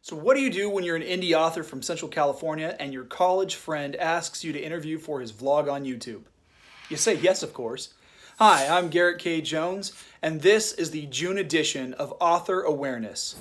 So, what do you do when you're an indie author from Central California and your college friend asks you to interview for his vlog on YouTube? You say yes, of course. Hi, I'm Garrett K. Jones, and this is the June edition of Author Awareness.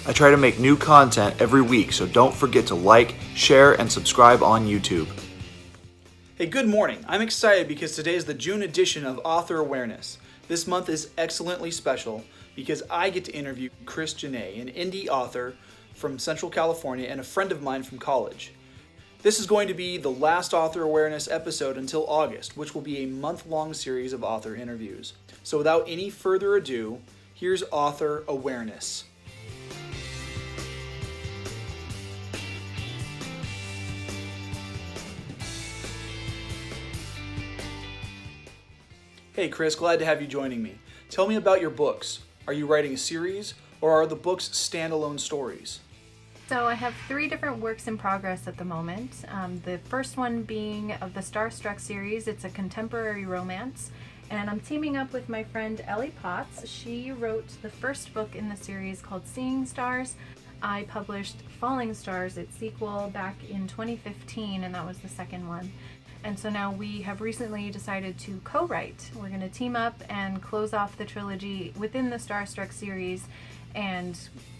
I try to make new content every week, so don't forget to like, share, and subscribe on YouTube. Hey, good morning. I'm excited because today is the June edition of Author Awareness. This month is excellently special because I get to interview Krys Janae, an indie author from Central California and a friend of mine from college. This is going to be the last Author Awareness episode until August, which will be a month-long series of author interviews. So without any further ado, here's Author Awareness. Hey Krys, glad to have you joining me. Tell me about your books. Are you writing a series, or are the books standalone stories? So I have 3 different works in progress at the moment. The first one being of the Starstruck series. It's a contemporary romance, and I'm teaming up with my friend Ellie Potts. She wrote the first book in the series called Seeing Stars. I published Falling Stars, its sequel, back in 2015, and that was the second one. And so now we have recently decided to co-write. We're going to team up and close off the trilogy within the Starstruck series and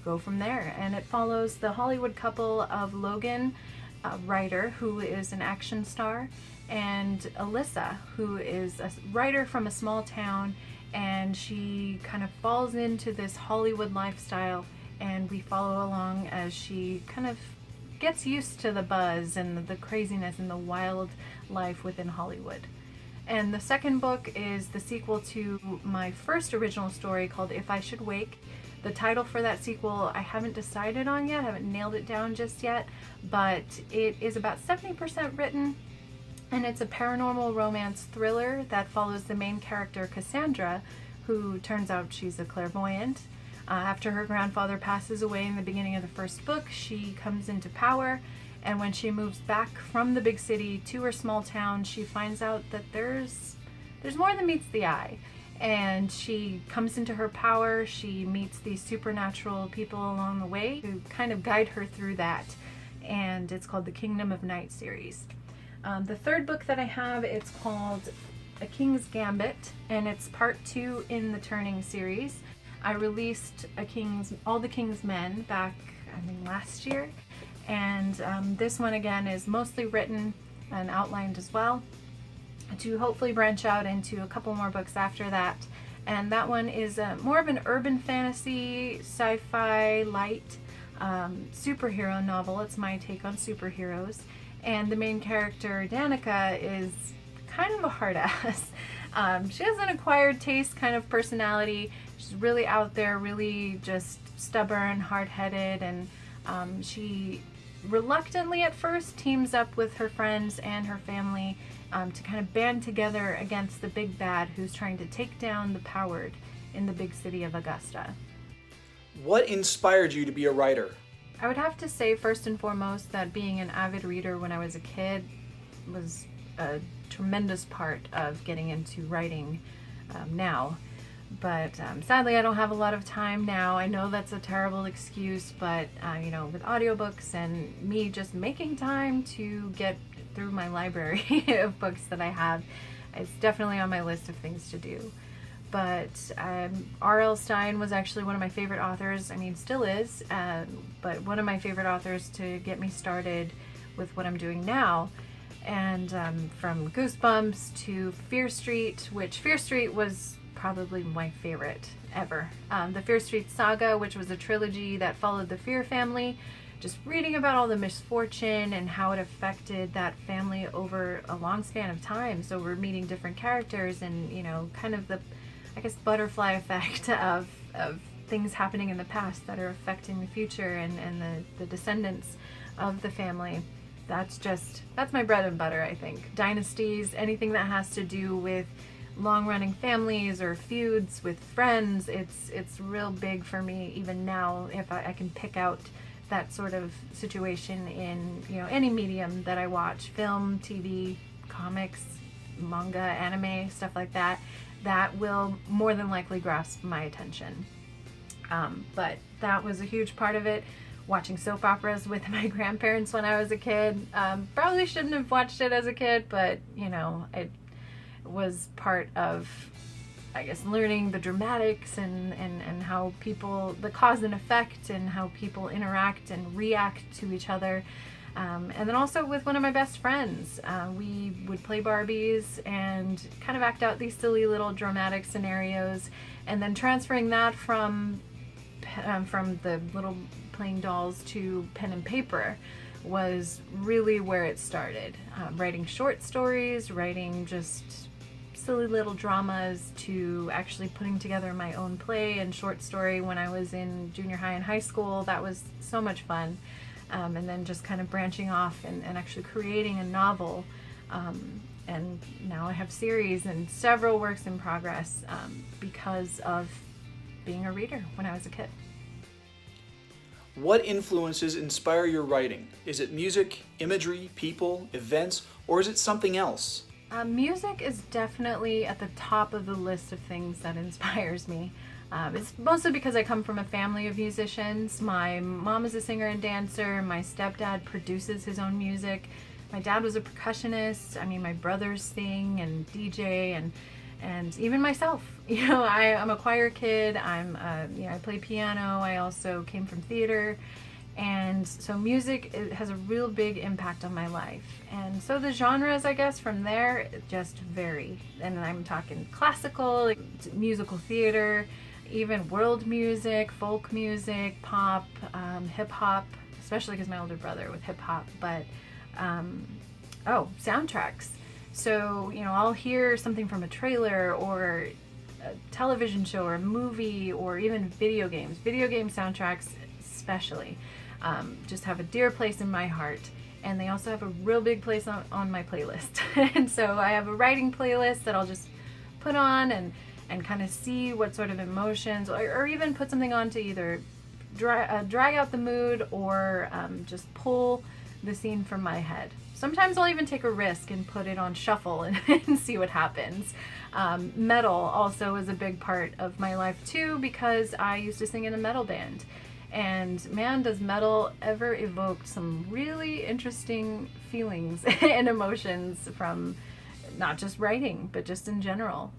go from there. And it follows the Hollywood couple of Logan, a writer who is an action star, and Alyssa, who is a writer from a small town, and she kind of falls into this Hollywood lifestyle, and we follow along as she kind of gets used to the buzz and the craziness and the wild life within Hollywood. And the second book is the sequel to my first original story called If I Should Wake. The title for that sequel I haven't decided on yet, I haven't nailed it down just yet, but it is about 70% written, and it's a paranormal romance thriller that follows the main character Cassandra, who turns out she's a clairvoyant. After her grandfather passes away in the beginning of the first book, she comes into power, and when she moves back from the big city to her small town, she finds out that there's more than meets the eye. And she comes into her power, she meets these supernatural people along the way who kind of guide her through that, and it's called the Kingdom of Night series. The third book that I have, it's called A King's Gambit, and it's part 2 in the Turning series. I released All the King's Men back, last year, and this one again is mostly written and outlined as well, to hopefully branch out into a couple more books after that. And that one is more of an urban fantasy, sci-fi, light superhero novel. It's my take on superheroes, and the main character, Danica, is kind of a hard ass. She has an acquired taste kind of personality. She's really out there, really just stubborn, hard-headed, and she reluctantly at first teams up with her friends and her family to kind of band together against the big bad who's trying to take down the powered in the big city of Augusta. What inspired you to be a writer? I would have to say first and foremost that being an avid reader when I was a kid was a tremendous part of getting into writing now. But sadly I don't have a lot of time now. I know that's a terrible excuse, but with audiobooks and me just making time to get through my library of books that I have, it's definitely on my list of things to do. But R.L. Stine was actually one of my favorite authors. Still is, but one of my favorite authors to get me started with what I'm doing now. And from Goosebumps to Fear Street, which Fear Street was probably my favorite ever. The Fear Street Saga, which was a trilogy that followed the Fear family, just reading about all the misfortune and how it affected that family over a long span of time. So we're meeting different characters and, kind of the, butterfly effect of things happening in the past that are affecting the future and the descendants of the family. That's my bread and butter, I think. Dynasties, anything that has to do with long-running families or feuds with friends, it's real big for me even now if I can pick out that sort of situation in, any medium that I watch, film, TV, comics, manga, anime, stuff like that, that will more than likely grasp my attention. But that was a huge part of it. Watching soap operas with my grandparents when I was a kid. Probably shouldn't have watched it as a kid, but it was part of, I guess, learning the dramatics and how people, the cause and effect, and how people interact and react to each other. And then also with one of my best friends, we would play Barbies and kind of act out these silly little dramatic scenarios, and then transferring that from the little playing dolls to pen and paper was really where it started. Writing short stories, writing just silly little dramas, to actually putting together my own play and short story when I was in junior high and high school. That was so much fun. And then just kind of branching off and actually creating a novel. And now I have series and several works in progress because of being a reader when I was a kid. What influences inspire your writing? Is it music, imagery, people, events, or is it something else? Music is definitely at the top of the list of things that inspires me. It's mostly because I come from a family of musicians. My mom is a singer and dancer. My stepdad produces his own music. My dad was a percussionist. I mean, my brothers sing and DJ, and even myself. I'm a choir kid. I play piano. I also came from theater. And so music, it has a real big impact on my life. And so the genres, I guess, from there just vary. And I'm talking classical, musical theater, even world music, folk music, pop, hip hop, especially because my older brother with hip hop, but soundtracks. So, I'll hear something from a trailer or a television show or a movie, or even video games. Video game soundtracks especially just have a dear place in my heart. And they also have a real big place on my playlist. And so I have a writing playlist that I'll just put on and kind of see what sort of emotions, or even put something on to either drag out the mood or just pull the scene from my head. Sometimes I'll even take a risk and put it on shuffle and see what happens. Metal also is a big part of my life too, because I used to sing in a metal band. And man, does metal ever evoke some really interesting feelings and emotions from not just writing, but just in general.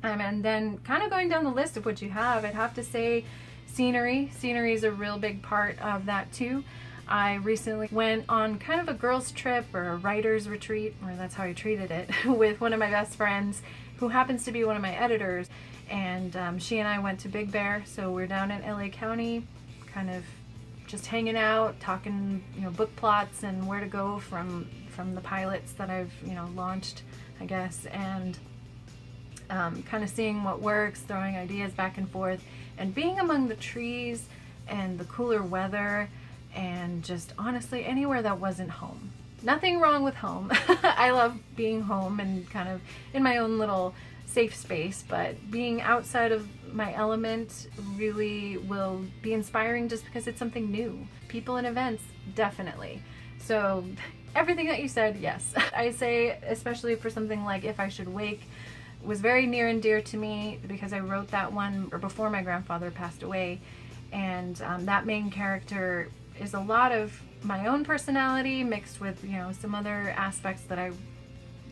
And then kind of going down the list of what you have, I'd have to say scenery. Scenery is a real big part of that too. I recently went on kind of a girls' trip or a writer's retreat, or that's how I treated it, with one of my best friends who happens to be one of my editors. And she and I went to Big Bear, so we're down in LA County, kind of just hanging out, talking, book plots and where to go from the pilots that I've, launched, I guess, and kind of seeing what works, throwing ideas back and forth, and being among the trees and the cooler weather, and just honestly anywhere that wasn't home. Nothing wrong with home. I love being home and kind of in my own little safe space, but being outside of my element really will be inspiring just because it's something new. People and events, definitely. So everything that you said, yes. I say, especially for something like If I Should Wake, was very near and dear to me because I wrote that one before my grandfather passed away. And that main character is a lot of my own personality mixed with, some other aspects that I,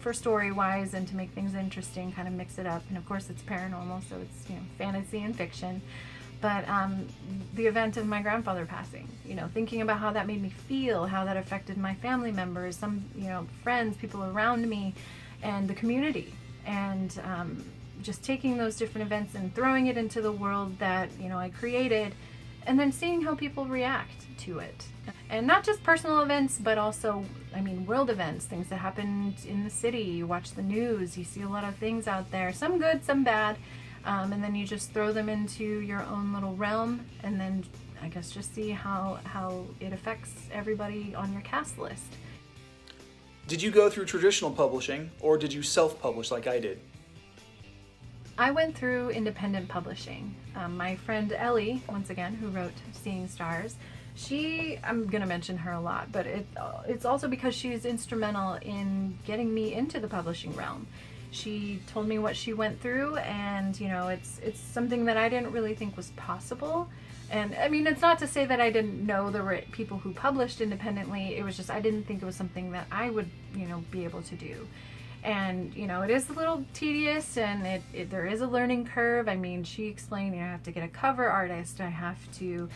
for story-wise and to make things interesting, kind of mix it up. And of course it's paranormal, so it's, fantasy and fiction. But the event of my grandfather passing, thinking about how that made me feel, how that affected my family members, some, friends, people around me, and the community. And just taking those different events and throwing it into the world that, I created, and then seeing how people react to it. And not just personal events, but also, world events, things that happened in the city. You watch the news, you see a lot of things out there, some good, some bad, and then you just throw them into your own little realm, and then I guess just see how it affects everybody on your cast list. Did you go through traditional publishing, or did you self-publish like I did? I went through independent publishing. My friend Ellie, once again, who wrote Seeing Stars, I'm going to mention her a lot, but it's also because she's instrumental in getting me into the publishing realm. She told me what she went through, and it's something that I didn't really think was possible. And I mean, it's not to say that I didn't know there were people who published independently. It was just I didn't think it was something that I would be able to do. And it is a little tedious, and there is a learning curve. I mean, she explained I have to get a cover artist, I have to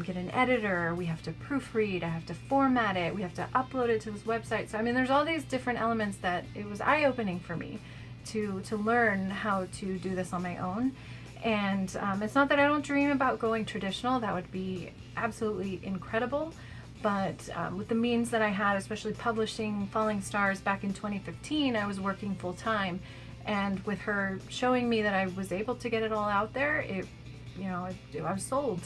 get an editor, we have to proofread, I have to format it, we have to upload it to this website. So I mean, there's all these different elements that it was eye-opening for me to learn how to do this on my own. And it's not that I don't dream about going traditional. That would be absolutely incredible. But with the means that I had, especially publishing Falling Stars back in 2015, I was working full time. And with her showing me that I was able to get it all out there, I was sold.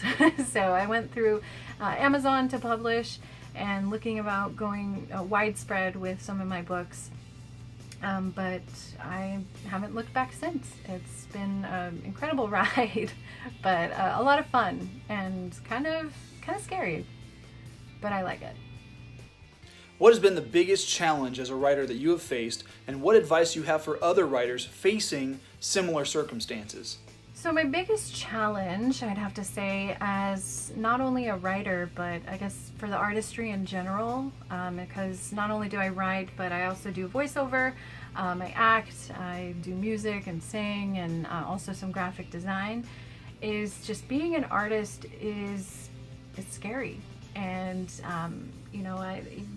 So I went through Amazon to publish and looking about going widespread with some of my books. But I haven't looked back since. It's been an incredible ride, but a lot of fun and kind of scary. But I like it. What has been the biggest challenge as a writer that you have faced, and what advice you have for other writers facing similar circumstances? So my biggest challenge, I'd have to say, as not only a writer, but I guess for the artistry in general, because not only do I write, but I also do voiceover, I act, I do music and sing, and also some graphic design, is just being an artist is scary. And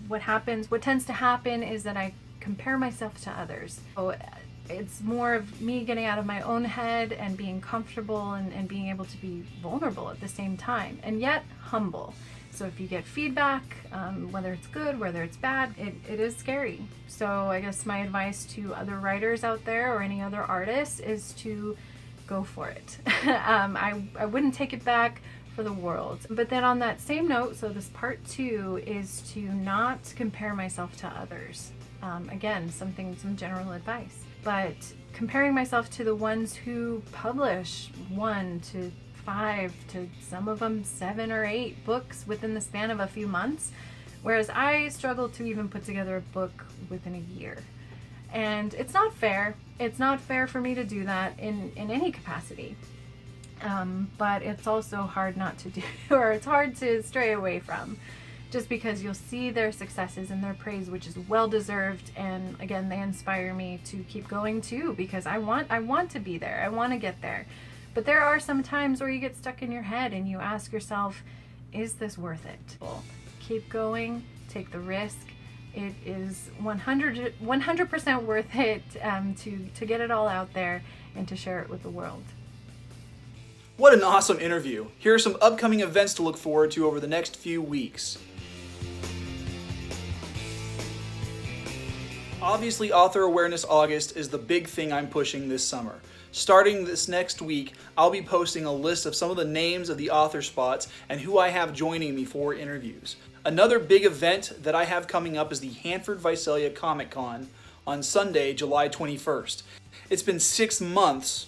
what tends to happen is that I compare myself to others. So it's more of me getting out of my own head and being comfortable and being able to be vulnerable at the same time, and yet humble. So if you get feedback, whether it's good, whether it's bad, it is scary. So I guess my advice to other writers out there or any other artists is to go for it. I wouldn't take it back for the world. But then on that same note, so this part 2 is to not compare myself to others. Again, some general advice. But comparing myself to the ones who publish 1 to 5 to some of them 7 or 8 books within the span of a few months, whereas I struggle to even put together a book within a year. And it's not fair. It's not fair for me to do that in any capacity. But it's also hard not to do, or it's hard to stray away from, just because you'll see their successes and their praise, which is well deserved. And again, they inspire me to keep going too, because I want to be there. I want to get there. But there are some times where you get stuck in your head and you ask yourself, is this worth it? Keep going, take the risk. It is 100% worth it to get it all out there and to share it with the world. What an awesome interview. Here are some upcoming events to look forward to over the next few weeks. Obviously, Author Awareness August is the big thing I'm pushing this summer. Starting this next week, I'll be posting a list of some of the names of the author spots and who I have joining me for interviews. Another big event that I have coming up is the Hanford Visalia Comic Con on Sunday, July 21st. It's been 6 months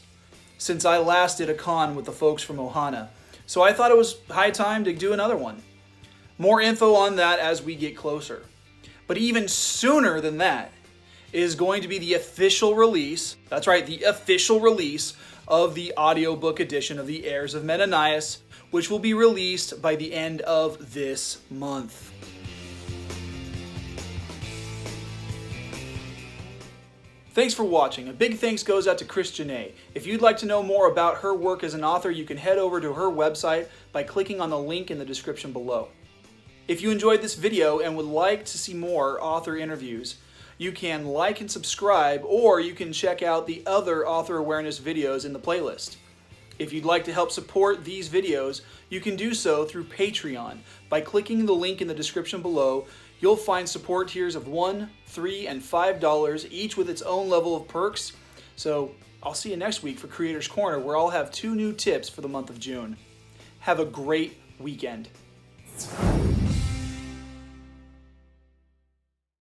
since I last did a con with the folks from Ohana, so I thought it was high time to do another one. More info on that as we get closer. But even sooner than that is going to be the official release, that's right, the official release of the audiobook edition of The Heirs of Menenias, which will be released by the end of this month. Thanks for watching. A big thanks goes out to Krys Janae. If you'd like to know more about her work as an author, you can head over to her website by clicking on the link in the description below. If you enjoyed this video and would like to see more author interviews, you can like and subscribe, or you can check out the other author awareness videos in the playlist. If you'd like to help support these videos, you can do so through Patreon. By clicking the link in the description below, you'll find support tiers of $1, $3, and $5, each with its own level of perks. So I'll see you next week for Creators Corner, where I'll have 2 new tips for the month of June. Have a great weekend.